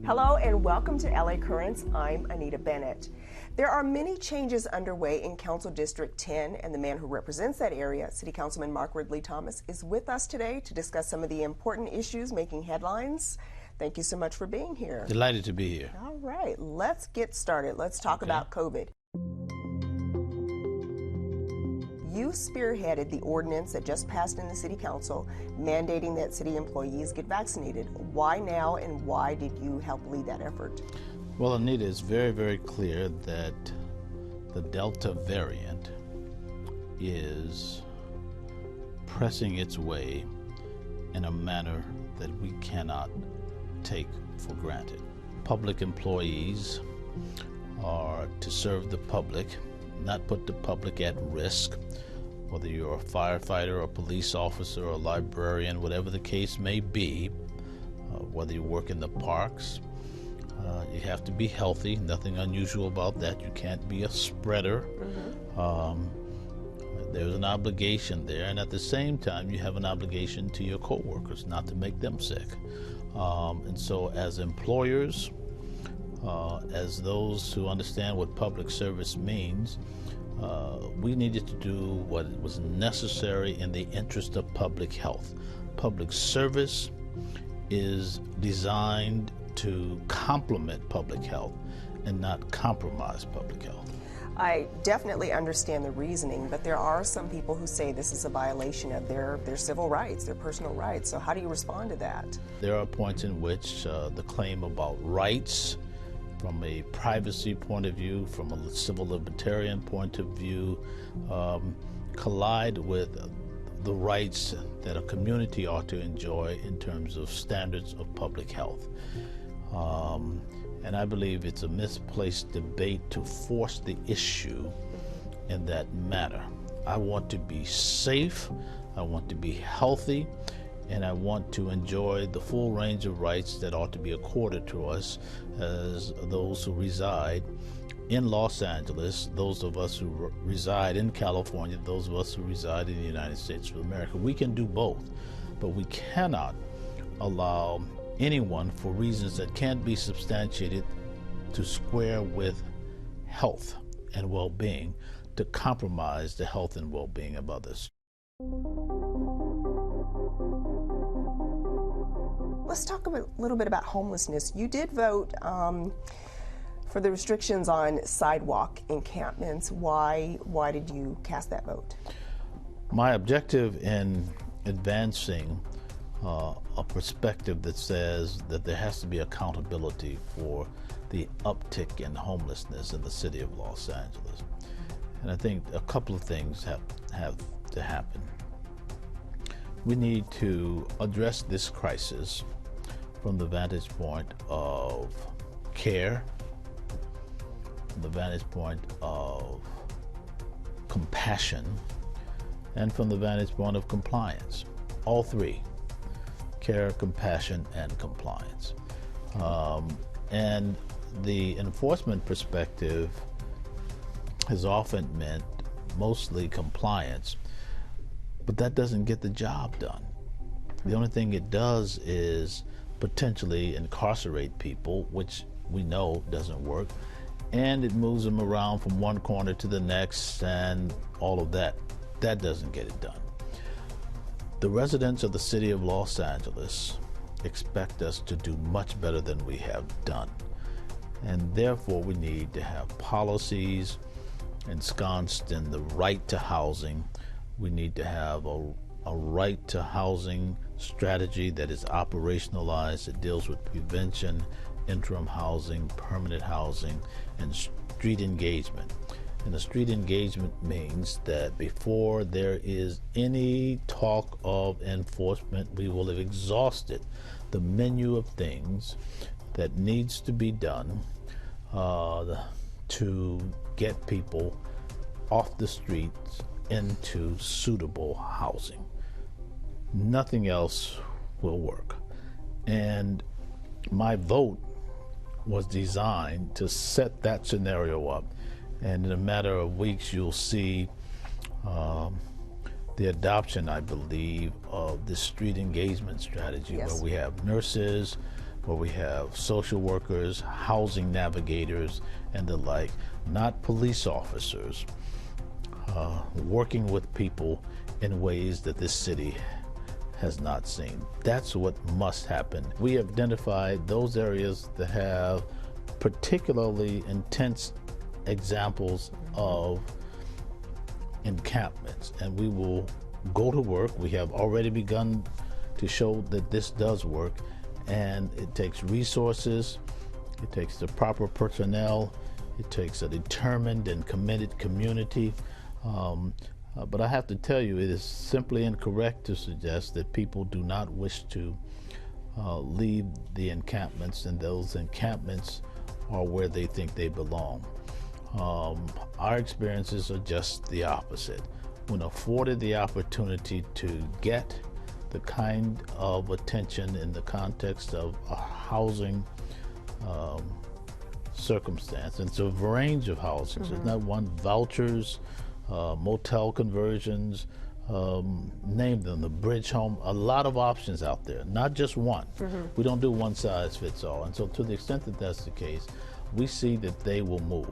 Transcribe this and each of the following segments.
Hello and welcome to LA Currents. I'm Anita Bennett. There are many changes underway in Council District 10, and the man who represents that area, City Councilman Mark Ridley-Thomas, is with us today to discuss some of the important issues making headlines. Thank you so much for being here. Delighted to be here. All right, let's get started. Let's talk about COVID. You spearheaded the ordinance that just passed in the City Council mandating that city employees get vaccinated. Why now, and why did you help lead that effort? Well, Anita, it's very, very clear that the Delta variant is pressing its way in a manner that we cannot take for granted. Public employees are to serve the public, not put the public at risk. Whether you're a firefighter, a police officer, or a librarian, whatever the case may be, whether you work in the parks, you have to be healthy. Nothing unusual about that. You can't be a spreader. There's an obligation there, and at the same time, you have an obligation to your coworkers not to make them sick. And so, as employers, as those who understand what public service means, we needed to do what was necessary in the interest of public health. Public service is designed to complement public health and not compromise public health. I definitely understand the reasoning, but there are some people who say this is a violation of their civil rights, their personal rights. So how do you respond to that? There are points in which the claim about rights from a privacy point of view, from a civil libertarian point of view, collide with the rights that a community ought to enjoy in terms of standards of public health. And I believe it's a misplaced debate to force the issue in that manner. I want to be safe, I want to be healthy, and I want to enjoy the full range of rights that ought to be accorded to us as those who reside in Los Angeles, those of us who reside in California, those of us who reside in the United States of America. We can do both, but we cannot allow anyone, for reasons that can't be substantiated, to square with health and well-being, to compromise the health and well-being of others. Let's talk a little bit about homelessness. You did vote for the restrictions on sidewalk encampments. Why did you cast that vote? My objective in advancing a perspective that says that there has to be accountability for the uptick in homelessness in the city of Los Angeles. And I think a couple of things have to happen. We need to address this crisis from the vantage point of care, from the vantage point of compassion, and from the vantage point of compliance. All three: care, compassion, and compliance. And the enforcement perspective has often meant mostly compliance, but that doesn't get the job done. The only thing it does is potentially incarcerate people, which we know doesn't work, and it moves them around from one corner to the next and all of that. That doesn't get it done. The residents of the city of Los Angeles expect us to do much better than we have done, and therefore we need to have policies ensconced in the right to housing. We need to have a right to housing strategy that is operationalized, that deals with prevention, interim housing, permanent housing, and street engagement. And the street engagement means that before there is any talk of enforcement, we will have exhausted the menu of things that needs to be done to get people off the streets into suitable housing. Nothing else will work. And my vote was designed to set that scenario up. And in a matter of weeks, you'll see the adoption, I believe, of the street engagement strategy, Yes. where we have nurses, where we have social workers, housing navigators, and the like, not police officers, working with people in ways that this city has not seen. That's what must happen. We have identified those areas that have particularly intense examples of encampments, and we will go to work. We have already begun to show that this does work, and it takes resources, it takes the proper personnel, it takes a determined and committed community. But I have to tell you, it is simply incorrect to suggest that people do not wish to leave the encampments, and those encampments are where they think they belong. Our experiences are just the opposite. When afforded the opportunity to get the kind of attention in the context of a housing circumstance, and it's a range of housing. It's not one, vouchers, motel conversions, name them, the bridge home, a lot of options out there, not just one. We don't do one size fits all. And so to the extent that that's the case, we see that they will move.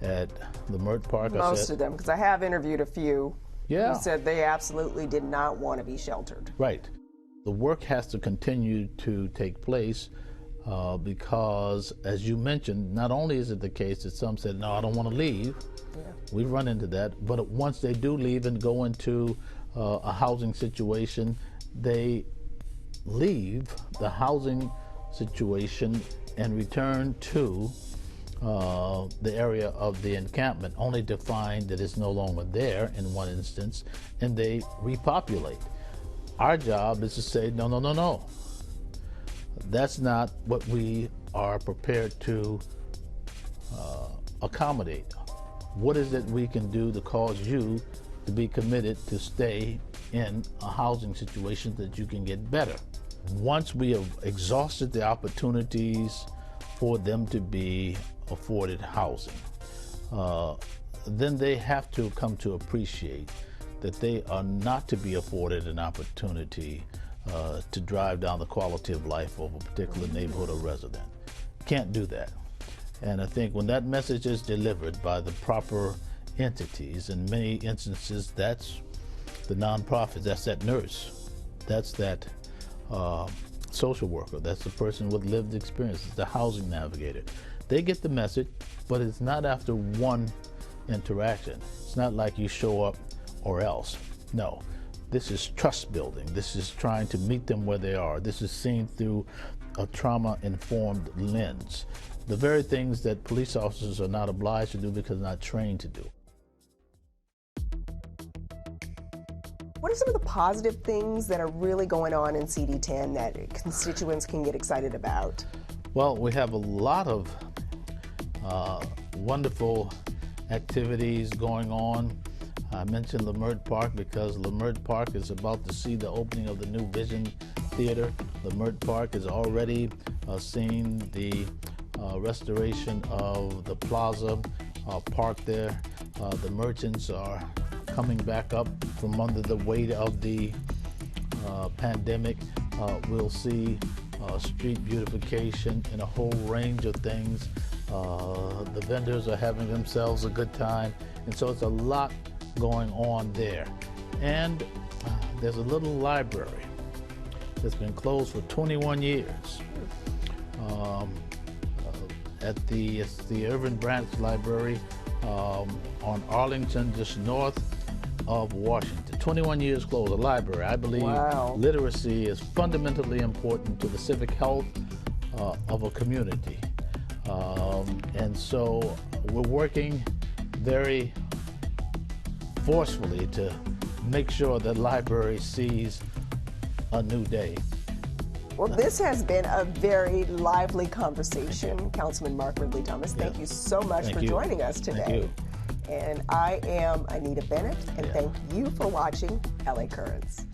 At Leimert Park, most of them, because I have interviewed a few who said they absolutely did not want to be sheltered. Right. The work has to continue to take place because, as you mentioned, not only is it the case that some said, no, I don't want to leave. We run into that, but once they do leave and go into a housing situation, they leave the housing situation and return to the area of the encampment, only to find that it's no longer there in one instance, and they repopulate. Our job is to say, no, no, no, no. That's not what we are prepared to accommodate. What is it we can do to cause you to be committed to stay in a housing situation that you can get better? Once we have exhausted the opportunities for them to be afforded housing, then they have to come to appreciate that they are not to be afforded an opportunity to drive down the quality of life of a particular neighborhood or resident. Can't do that. And I think when that message is delivered by the proper entities, in many instances that's the nonprofit, that's that nurse, that's that social worker, that's the person with lived experience, it's the housing navigator. They get the message, but it's not after one interaction. It's not like you show up or else. No, this is trust building. This is trying to meet them where they are. This is seen through a trauma-informed lens. The very things that police officers are not obliged to do because they're not trained to do. What are some of the positive things that are really going on in CD10 that constituents can get excited about? Well, we have a lot of wonderful activities going on. I mentioned Leimert Park because Leimert Park is about to see the opening of the new Vision Theater. Leimert Park has already seen the restoration of the Plaza Park there. The merchants are coming back up from under the weight of the pandemic. We'll see street beautification and a whole range of things. The vendors are having themselves a good time, and so it's a lot going on there. And there's a little library that's been closed for 21 years at the Irvin Branch Library on Arlington, just north of Washington. 21 years closed, a library. I believe literacy is fundamentally important to the civic health of a community. And so we're working very forcefully to make sure that library sees a new day. Well, this has been a very lively conversation. Councilman Mark Ridley-Thomas, thank you so much for joining us today. Thank you. And I am Anita Bennett, and thank you for watching LA Currents.